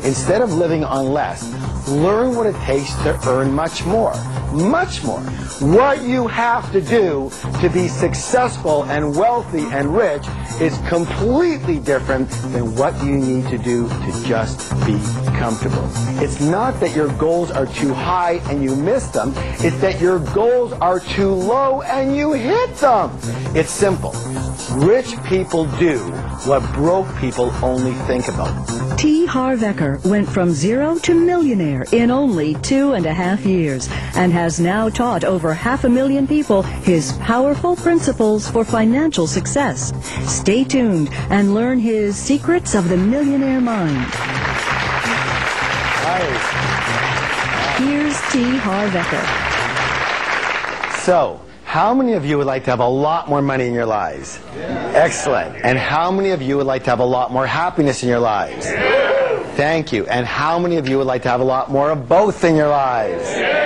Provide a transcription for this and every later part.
Instead of living on less, learn what it takes to earn much more. Much more. What you have to do to be successful and wealthy and rich is completely different than what you need to do to just be comfortable. It's not that your goals are too high and you miss them. It's that your goals are too low and you hit them. It's simple. Rich people do what broke people only think about. Harv Ecker went from zero to millionaire in only 2.5 years and has now taught over 500,000 people his powerful principles for financial success. Stay tuned and learn his secrets of the millionaire mind. Here's Harv Ecker. So, how many of you would like to have a lot more money in your lives? Yeah. Excellent. And how many of you would like to have a lot more happiness in your lives? Yeah. Thank you. And how many of you would like to have a lot more of both in your lives? Yeah.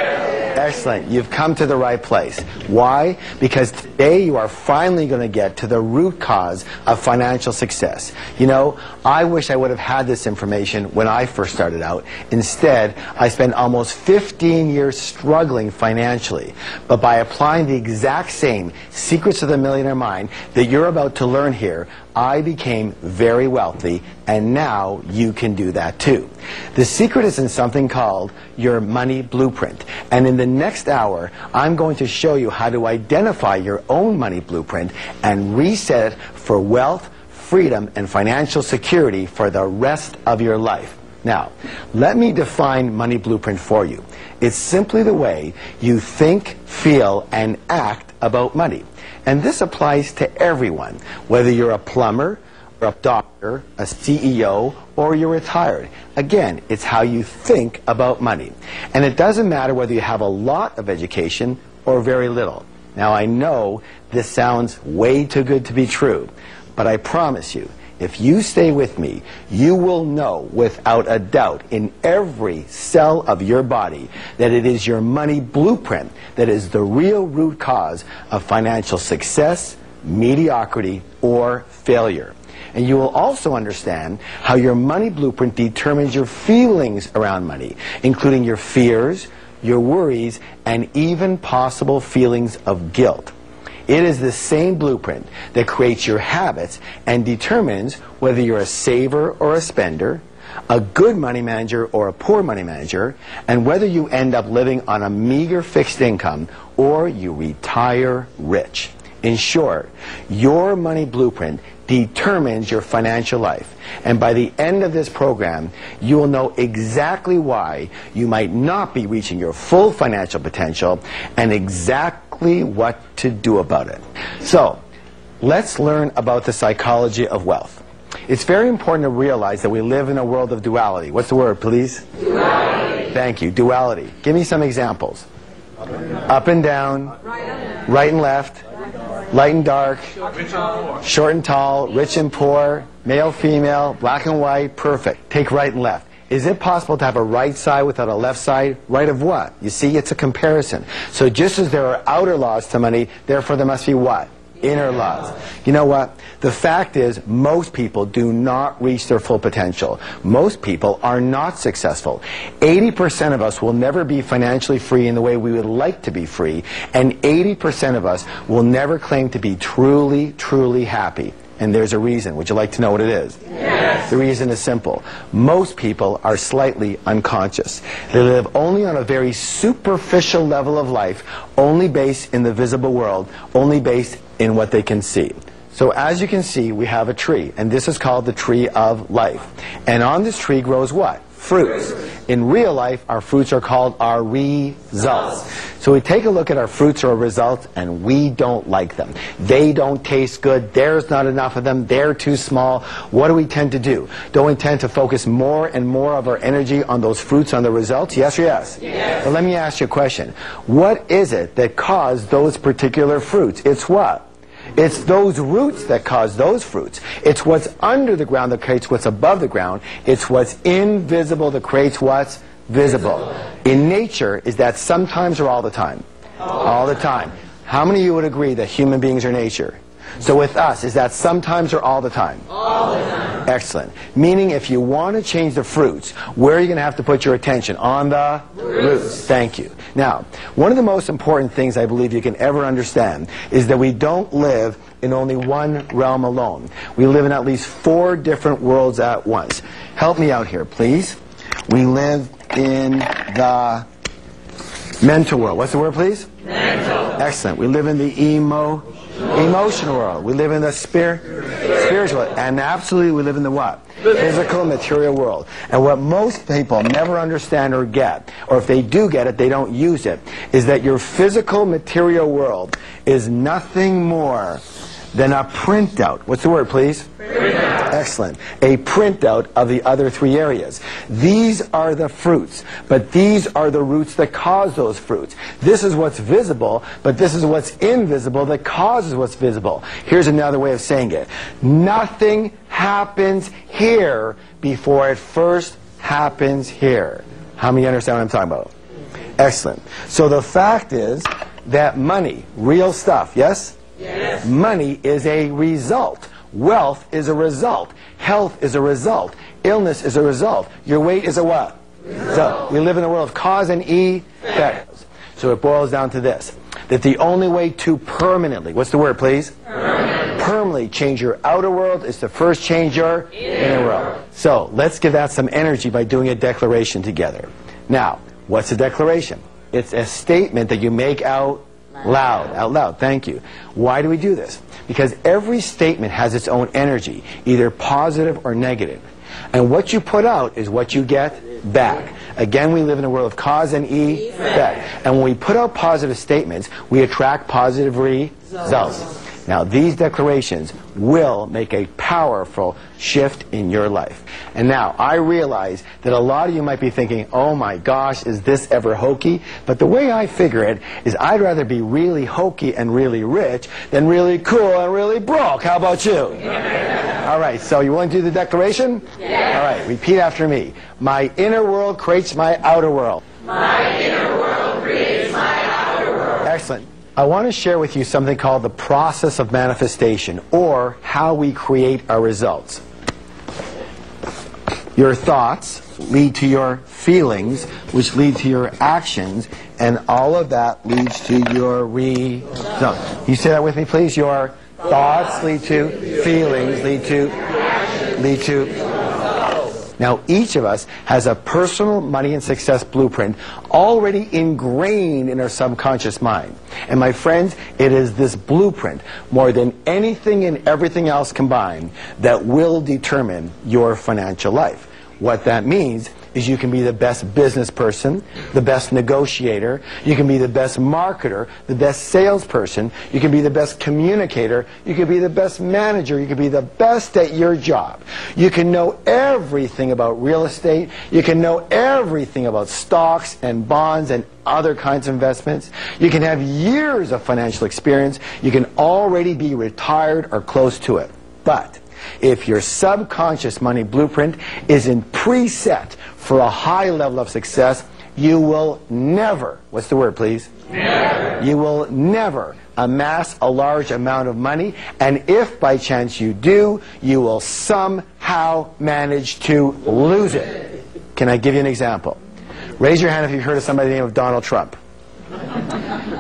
Excellent. You've come to the right place. Why? Because today you are finally going to get to the root cause of financial success. You know, I wish I would have had this information when I first started out. Instead, I spent almost 15 years struggling financially. But by applying the exact same secrets of the millionaire mind that you're about to learn here, I became very wealthy, and now you can do that too. The secret is in something called your money blueprint. And in the next hour, I'm going to show you how to identify your own money blueprint and reset it for wealth, freedom, and financial security for the rest of your life. Now, let me define money blueprint for you. It's simply the way you think, feel, and act about money. And this applies to everyone, whether you're a plumber, or a doctor, a CEO, or you're retired. Again, it's how you think about money. And it doesn't matter whether you have a lot of education or very little. Now, I know this sounds way too good to be true, but I promise you, if you stay with me, you will know without a doubt in every cell of your body that it is your money blueprint that is the real root cause of financial success, mediocrity, or failure. And you will also understand how your money blueprint determines your feelings around money, including your fears, your worries, and even possible feelings of guilt. It is the same blueprint that creates your habits and determines whether you're a saver or a spender, a good money manager or a poor money manager, and whether you end up living on a meager fixed income or you retire rich. In short, your money blueprint determines your financial life. And by the end of this program, you will know exactly why you might not be reaching your full financial potential and exactly what to do about it. So, let's learn about the psychology of wealth. It's very important to realize that we live in a world of duality. What's the word, please? Duality. Thank you. Duality. Give me some examples. Up and down, right and left, light and dark, short and tall, rich and poor, male, female, black and white, perfect. Take right and left. Is it possible to have a right side without a left side? Right of what? You see, it's a comparison. So just as there are outer laws to money, therefore there must be what? Inner laws. You know what? The fact is, most people do not reach their full potential. Most people are not successful. 80% of us will never be financially free in the way we would like to be free, and 80% of us will never claim to be truly, truly happy. And there's a reason. Would you like to know what it is? Yes. The reason is simple. Most people are slightly unconscious. They live only on a very superficial level of life, only based in the visible world, only based in what they can see. So as you can see, we have a tree, and this is called the tree of life. And on this tree grows what? Fruits. In real life, our fruits are called our results. So we take a look at our fruits or results, and we don't like them. They don't taste good. There's not enough of them. They're too small. What do we tend to do? Don't we tend to focus more and more of our energy on those fruits, on the results? Yes or yes? Yes. Well, let me ask you a question. What is it that caused those particular fruits? It's what? It's those roots that cause those fruits. It's what's under the ground that creates what's above the ground. It's what's invisible that creates what's visible. In nature, is that sometimes or all the time? All the time. How many of you would agree that human beings are nature? So with us, is that sometimes or all the time? All the time. Excellent. Meaning if you want to change the fruits, where are you going to have to put your attention? On the roots. Thank you. Now, one of the most important things I believe you can ever understand is that we don't live in only one realm alone. We live in at least 4 different worlds at once. Help me out here, please. We live in the mental world. What's the word, please? Mental. Excellent. We live in the emotional world. We live in the spiritual. And absolutely, we live in the what? Physical, material world. And what most people never understand or get, or if they do get it, they don't use it, is that your physical, material world is nothing more than a printout. What's the word, please? Printout. Excellent. A printout of the other 3 areas. These are the fruits, but these are the roots that cause those fruits. This is what's visible, but this is what's invisible that causes what's visible. Here's another way of saying it. Nothing happens here before it first happens here. How many understand what I'm talking about? Excellent. So the fact is that money, real stuff, yes? Yes. Money is a result. Wealth is a result. Health is a result. Illness is a result. Your weight is a what? So we live in a world of cause and effect. So it boils down to this, that the only way to permanently, what's the word, please? Permanently change your outer world is to first change your inner world. So let's give that some energy by doing a declaration together. Now, what's a declaration? It's a statement that you make out loud. Thank you. Why do we do this? Because every statement has its own energy, either positive or negative. And what you put out is what you get back. Again, we live in a world of cause and effect. And when we put out positive statements, we attract positive results. Now, these declarations will make a powerful shift in your life. And now, I realize that a lot of you might be thinking, oh my gosh, is this ever hokey? But the way I figure it is I'd rather be really hokey and really rich than really cool and really broke. How about you? Yeah. All right, so you want to do the declaration? Yeah. All right, repeat after me. My inner world creates my outer world. My inner world creates my outer world. Excellent. I want to share with you something called the process of manifestation, or how we create our results. Your thoughts lead to your feelings, which lead to your actions, and all of that leads to your results. You say that with me, please? Your thoughts lead to feelings, lead to. Now, each of us has a personal money and success blueprint already ingrained in our subconscious mind. And my friends, it is this blueprint, more than anything and everything else combined, that will determine your financial life. What that means is you can be the best business person, the best negotiator, you can be the best marketer, the best salesperson, you can be the best communicator, you can be the best manager, you can be the best at your job. You can know everything about real estate, you can know everything about stocks and bonds and other kinds of investments. You can have years of financial experience, you can already be retired or close to it. But if your subconscious money blueprint isn't preset for a high level of success, you will never, what's the word, please? Never. You will never amass a large amount of money, and if by chance you do, you will somehow manage to lose it. Can I give you an example? Raise your hand if you've heard of somebody by the name of Donald Trump.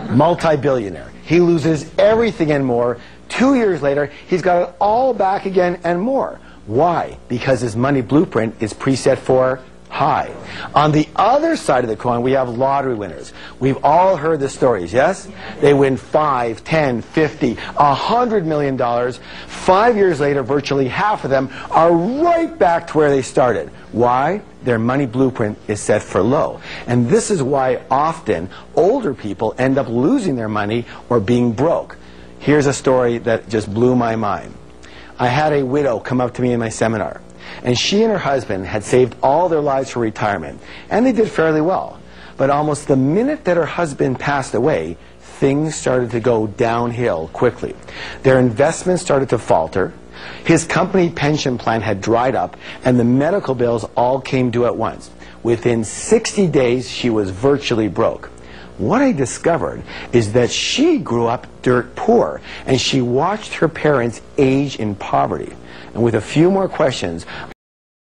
Multi-billionaire. He loses everything and more. 2 years later, he's got it all back again and more. Why? Because his money blueprint is preset for high. On the other side of the coin, we have lottery winners. We've all heard the stories, yes? They win $5, $10, $50, $100 million. 5 years later, virtually half of them are right back to where they started. Why? Their money blueprint is set for low. And this is why often older people end up losing their money or being broke. Here's a story that just blew my mind. I had a widow come up to me in my seminar, and she and her husband had saved all their lives for retirement, and they did fairly well. But almost the minute that her husband passed away, things started to go downhill quickly. Their investments started to falter, his company pension plan had dried up, and the medical bills all came due at once. Within 60 days, she was virtually broke. what I discovered is that she grew up dirt poor, and she watched her parents age in poverty. And with a few more questions,